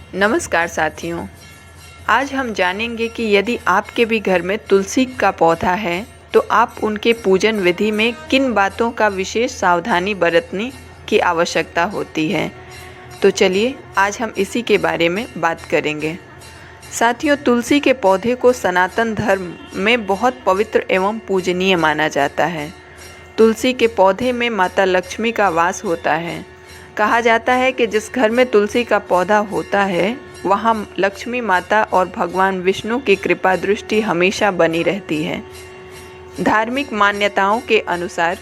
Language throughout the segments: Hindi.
नमस्कार साथियों, आज हम जानेंगे कि यदि आपके भी घर में तुलसी का पौधा है तो आप उनके पूजन विधि में किन बातों का विशेष सावधानी बरतने की आवश्यकता होती है। तो चलिए आज हम इसी के बारे में बात करेंगे। साथियों, तुलसी के पौधे को सनातन धर्म में बहुत पवित्र एवं पूजनीय माना जाता है। तुलसी के पौधे में माता लक्ष्मी का वास होता है। कहा जाता है कि जिस घर में तुलसी का पौधा होता है वहाँ लक्ष्मी माता और भगवान विष्णु की कृपा दृष्टि हमेशा बनी रहती है। धार्मिक मान्यताओं के अनुसार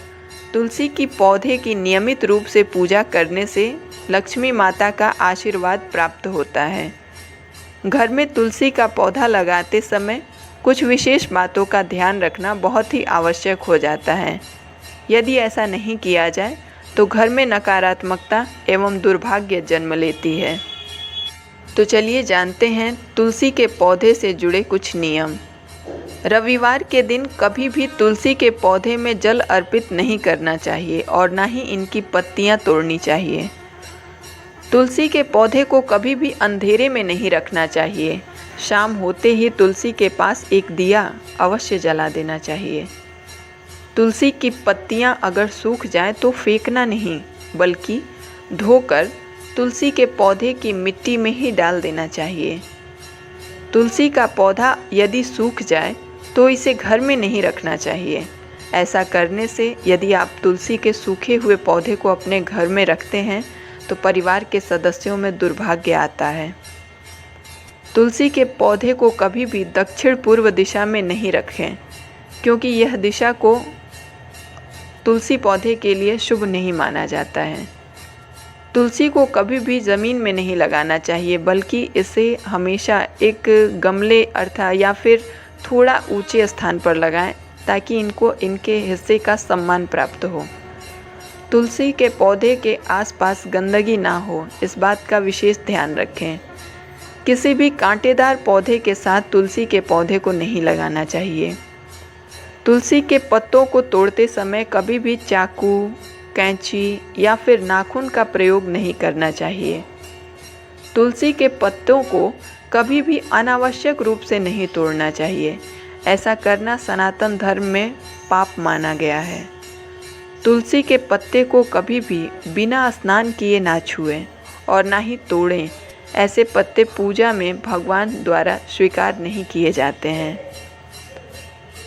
तुलसी की पौधे की नियमित रूप से पूजा करने से लक्ष्मी माता का आशीर्वाद प्राप्त होता है। घर में तुलसी का पौधा लगाते समय कुछ विशेष बातों का ध्यान रखना बहुत ही आवश्यक हो जाता है। यदि ऐसा नहीं किया जाए तो घर में नकारात्मकता एवं दुर्भाग्य जन्म लेती है। तो चलिए जानते हैं तुलसी के पौधे से जुड़े कुछ नियम। रविवार के दिन कभी भी तुलसी के पौधे में जल अर्पित नहीं करना चाहिए और ना ही इनकी पत्तियां तोड़नी चाहिए। तुलसी के पौधे को कभी भी अंधेरे में नहीं रखना चाहिए। शाम होते ही तुलसी के पास एक दिया अवश्य जला देना चाहिए। तुलसी की पत्तियां अगर सूख जाएं तो फेंकना नहीं, बल्कि धोकर तुलसी के पौधे की मिट्टी में ही डाल देना चाहिए। तुलसी का पौधा यदि सूख जाए तो इसे घर में नहीं रखना चाहिए। ऐसा करने से यदि आप तुलसी के सूखे हुए पौधे को अपने घर में रखते हैं तो परिवार के सदस्यों में दुर्भाग्य आता है। तुलसी के पौधे को कभी भी दक्षिण पूर्व दिशा में नहीं रखें, क्योंकि यह दिशा को तुलसी पौधे के लिए शुभ नहीं माना जाता है। तुलसी को कभी भी ज़मीन में नहीं लगाना चाहिए, बल्कि इसे हमेशा एक गमले अर्थात या फिर थोड़ा ऊंचे स्थान पर लगाएं ताकि इनको इनके हिस्से का सम्मान प्राप्त हो। तुलसी के पौधे के आसपास गंदगी ना हो, इस बात का विशेष ध्यान रखें। किसी भी कांटेदार पौधे के साथ तुलसी के पौधे को नहीं लगाना चाहिए। तुलसी के पत्तों को तोड़ते समय कभी भी चाकू, कैंची या फिर नाखून का प्रयोग नहीं करना चाहिए। तुलसी के पत्तों को कभी भी अनावश्यक रूप से नहीं तोड़ना चाहिए। ऐसा करना सनातन धर्म में पाप माना गया है। तुलसी के पत्ते को कभी भी बिना स्नान किए ना छुएं और ना ही तोड़ें। ऐसे पत्ते पूजा में भगवान द्वारा स्वीकार नहीं किए जाते हैं।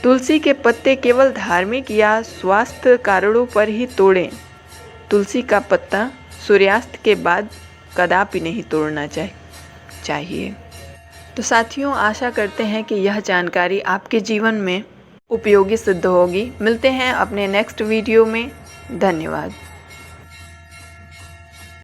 तुलसी के पत्ते केवल धार्मिक या स्वास्थ्य कारणों पर ही तोड़ें। तुलसी का पत्ता सूर्यास्त के बाद कदापि नहीं तोड़ना चाहिए। तो साथियों, आशा करते हैं कि यह जानकारी आपके जीवन में उपयोगी सिद्ध होगी। मिलते हैं अपने नेक्स्ट वीडियो में। धन्यवाद।